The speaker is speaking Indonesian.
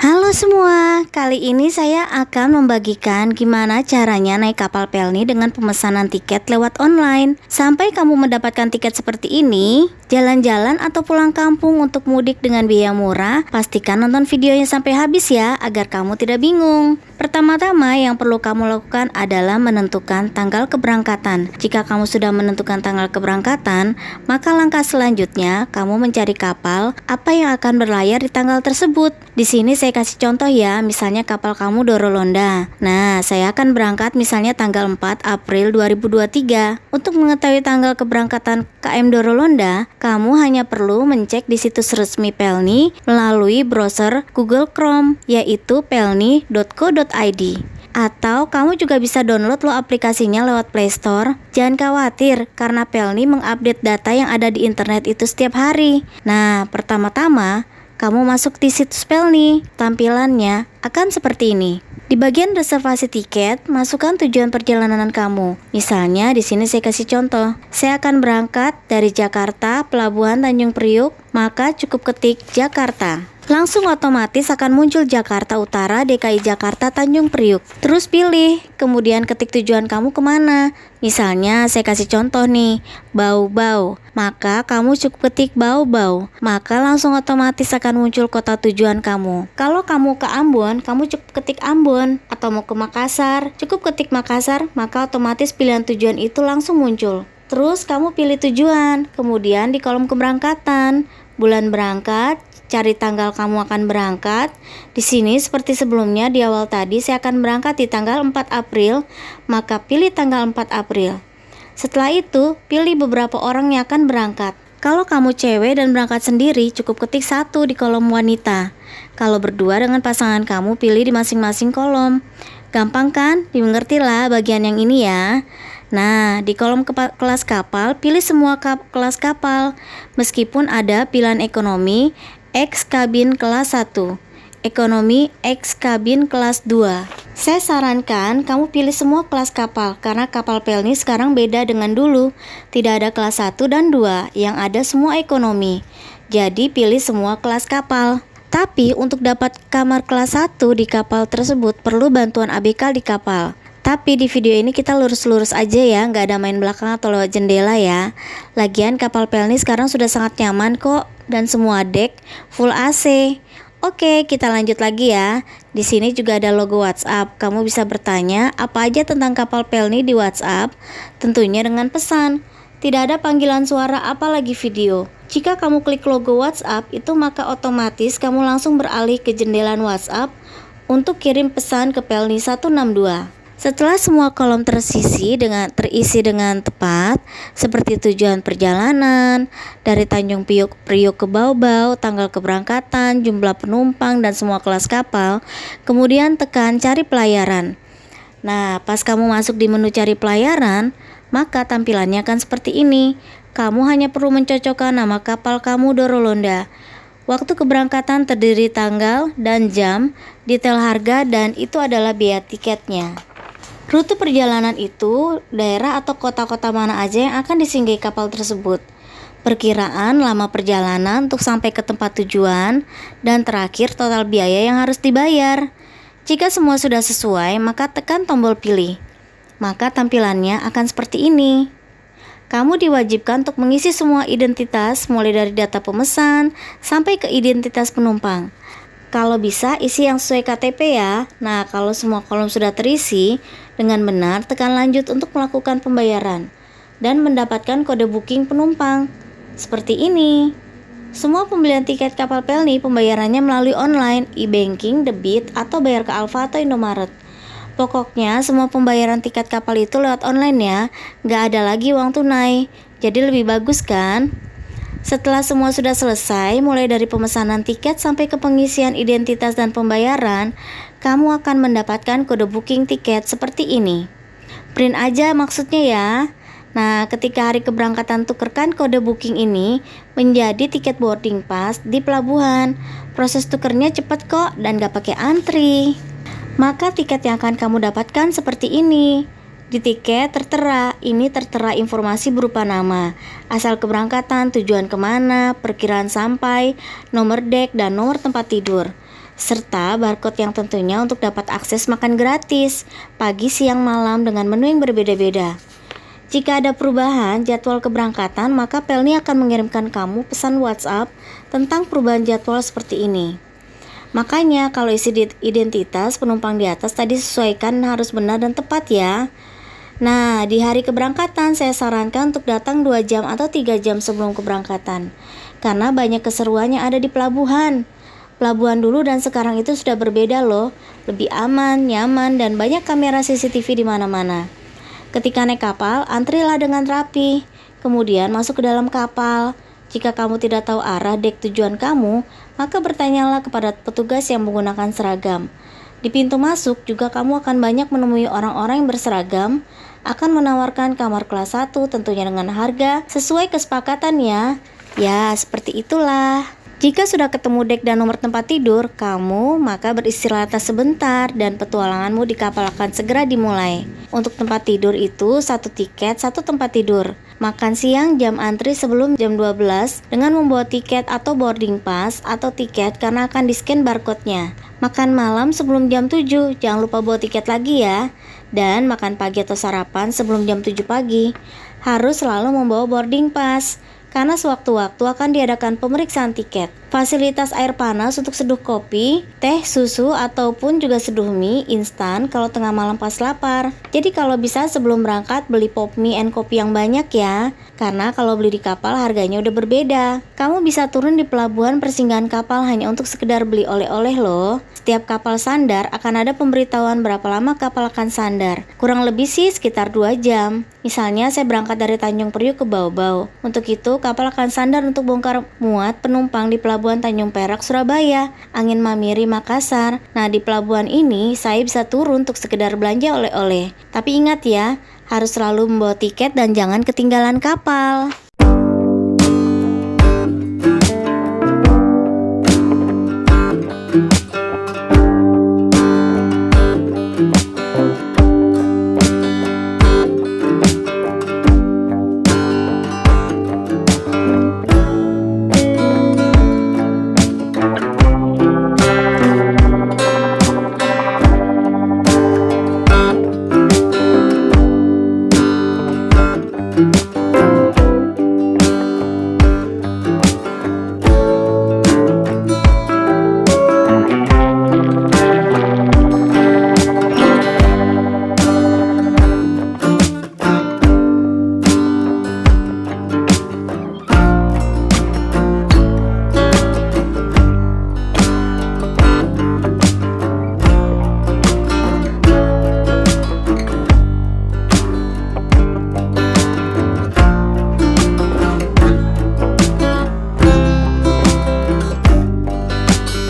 Halo semua, kali ini saya akan membagikan gimana caranya naik kapal Pelni dengan pemesanan tiket lewat online. Sampai kamu mendapatkan tiket seperti ini, jalan-jalan atau pulang kampung untuk mudik dengan biaya murah, pastikan nonton videonya sampai habis ya, agar kamu tidak bingung. Pertama-tama yang perlu kamu lakukan adalah menentukan tanggal keberangkatan. Jika kamu sudah menentukan tanggal keberangkatan, maka langkah selanjutnya kamu mencari kapal apa yang akan berlayar di tanggal tersebut. Di sini saya kasih contoh ya, misalnya kapal kamu Dorolonda. Nah, saya akan berangkat misalnya tanggal 4 April 2023. Untuk mengetahui tanggal keberangkatan KM Dorolonda, kamu hanya perlu mencek di situs resmi Pelni melalui browser Google Chrome, yaitu pelni.co.id. Atau kamu juga bisa download loh aplikasinya lewat Play Store. Jangan khawatir, karena Pelni mengupdate data yang ada di internet itu setiap hari. Nah, pertama-tama kamu masuk di situs Pelni, tampilannya akan seperti ini. Di bagian reservasi tiket, masukkan tujuan perjalanan kamu. Misalnya di sini saya kasih contoh. Saya akan berangkat dari Jakarta, Pelabuhan Tanjung Priuk, maka cukup ketik Jakarta. Langsung otomatis akan muncul Jakarta Utara, DKI Jakarta, Tanjung Priuk. Terus pilih, kemudian ketik tujuan kamu kemana. Misalnya saya kasih contoh nih, Bau-Bau. Maka kamu cukup ketik Bau-Bau. Maka langsung otomatis akan muncul kota tujuan kamu. Kalau kamu ke Ambon, kamu cukup ketik Ambon. Atau mau ke Makassar, cukup ketik Makassar. Maka otomatis pilihan tujuan itu langsung muncul. Terus kamu pilih tujuan, kemudian di kolom keberangkatan, bulan berangkat, cari tanggal kamu akan berangkat. Di sini seperti sebelumnya di awal tadi saya akan berangkat di tanggal 4 April, maka pilih tanggal 4 April. Setelah itu, pilih beberapa orang yang akan berangkat. Kalau kamu cewek dan berangkat sendiri, cukup ketik 1 di kolom wanita. Kalau berdua dengan pasangan kamu, pilih di masing-masing kolom. Gampang kan? Dimengerti lah bagian yang ini ya. Nah, di kolom kelas kapal, pilih semua kelas kapal. Meskipun ada pilihan ekonomi, X kabin kelas 1, ekonomi X kabin kelas 2. Saya sarankan kamu pilih semua kelas kapal, karena kapal Pelni sekarang beda dengan dulu. Tidak ada kelas 1 dan 2, yang ada semua ekonomi. Jadi pilih semua kelas kapal. Tapi untuk dapat kamar kelas 1 di kapal tersebut perlu bantuan ABK di kapal. Tapi di video ini kita lurus-lurus aja ya, nggak ada main belakang atau lewat jendela ya. Lagian kapal Pelni sekarang sudah sangat nyaman kok, dan semua deck full AC. Oke, kita lanjut lagi ya. Di sini juga ada logo WhatsApp. Kamu bisa bertanya apa aja tentang kapal Pelni di WhatsApp, tentunya dengan pesan. Tidak ada panggilan suara apalagi video. Jika kamu klik logo WhatsApp itu, maka otomatis kamu langsung beralih ke jendela WhatsApp untuk kirim pesan ke Pelni 162. Setelah semua kolom terisi dengan tepat, seperti tujuan perjalanan, dari Tanjung Priok ke Bau-Bau, tanggal keberangkatan, jumlah penumpang, dan semua kelas kapal, kemudian tekan cari pelayaran. Nah, pas kamu masuk di menu cari pelayaran, maka tampilannya akan seperti ini. Kamu hanya perlu mencocokkan nama kapal kamu Dorolonda. Waktu keberangkatan terdiri tanggal dan jam, detail harga, dan itu adalah biaya tiketnya. Rute perjalanan itu daerah atau kota-kota mana aja yang akan disinggahi kapal tersebut. Perkiraan lama perjalanan untuk sampai ke tempat tujuan, dan terakhir total biaya yang harus dibayar. Jika semua sudah sesuai, maka tekan tombol pilih. Maka tampilannya akan seperti ini. Kamu diwajibkan untuk mengisi semua identitas, mulai dari data pemesan sampai ke identitas penumpang. Kalau bisa isi yang sesuai KTP ya. Nah, kalau semua kolom sudah terisi dengan benar, tekan lanjut untuk melakukan pembayaran dan mendapatkan kode booking penumpang. Seperti ini. Semua pembelian tiket kapal Pelni pembayarannya melalui online, e-banking, debit, atau bayar ke Alfa atau Indomaret. Pokoknya semua pembayaran tiket kapal itu lewat online ya. Nggak ada lagi uang tunai. Jadi lebih bagus kan? Setelah semua sudah selesai, mulai dari pemesanan tiket sampai ke pengisian identitas dan pembayaran, kamu akan mendapatkan kode booking tiket seperti ini. Print aja maksudnya ya. Nah, ketika hari keberangkatan, tukerkan kode booking ini menjadi tiket boarding pass di pelabuhan. Proses tukernya cepat kok dan gak pakai antri. Maka tiket yang akan kamu dapatkan seperti ini. Di tiket tertera informasi berupa nama, asal keberangkatan, tujuan kemana, perkiraan sampai, nomor dek, dan nomor tempat tidur. serta barcode yang tentunya untuk dapat akses makan gratis pagi, siang, malam dengan menu yang berbeda-beda. Jika ada perubahan jadwal keberangkatan, maka Pelni akan mengirimkan kamu pesan WhatsApp tentang perubahan jadwal seperti ini. Makanya kalau isi identitas penumpang di atas tadi sesuaikan, harus benar dan tepat ya. Nah, di hari keberangkatan saya sarankan untuk datang 2 jam atau 3 jam sebelum keberangkatan, karena banyak keseruan yang ada di pelabuhan. Pelabuhan dulu dan sekarang itu sudah berbeda loh, lebih aman, nyaman, dan banyak kamera CCTV di mana-mana. Ketika naik kapal, antrilah dengan rapi, kemudian masuk ke dalam kapal. Jika kamu tidak tahu arah dek tujuan kamu, maka bertanyalah kepada petugas yang menggunakan seragam. Di pintu masuk juga kamu akan banyak menemui orang-orang yang berseragam, akan menawarkan kamar kelas 1 tentunya dengan harga sesuai kesepakatan ya. Ya, seperti itulah. Jika sudah ketemu dek dan nomor tempat tidur kamu, maka beristirahat sebentar dan petualanganmu di kapal akan segera dimulai. Untuk tempat tidur itu 1 tiket, 1 tempat tidur. Makan siang jam antri sebelum jam 12 dengan membawa tiket atau boarding pass atau tiket karena akan di-scan barcode-nya. Makan malam sebelum jam 7, jangan lupa bawa tiket lagi ya. Dan makan pagi atau sarapan sebelum jam 7 pagi. Harus selalu membawa boarding pass, karena sewaktu-waktu akan diadakan pemeriksaan tiket. Fasilitas air panas untuk seduh kopi, teh, susu, ataupun juga seduh mie instan kalau tengah malam pas lapar. Jadi kalau bisa sebelum berangkat beli pop mie and kopi yang banyak ya, karena kalau beli di kapal harganya udah berbeda. Kamu bisa turun di pelabuhan persinggahan kapal hanya untuk sekedar beli oleh-oleh loh. Setiap kapal sandar akan ada pemberitahuan berapa lama kapal akan sandar. Kurang lebih sih sekitar 2 jam. Misalnya saya berangkat dari Tanjung Priuk ke Bau-Bau. Untuk itu kapal akan sandar untuk bongkar muat penumpang di Pelabuhan Tanjung Perak, Surabaya, Angin Mamiri, Makassar. Nah, di pelabuhan ini saya bisa turun untuk sekedar belanja oleh-oleh. Tapi ingat ya, harus selalu membawa tiket dan jangan ketinggalan kapal.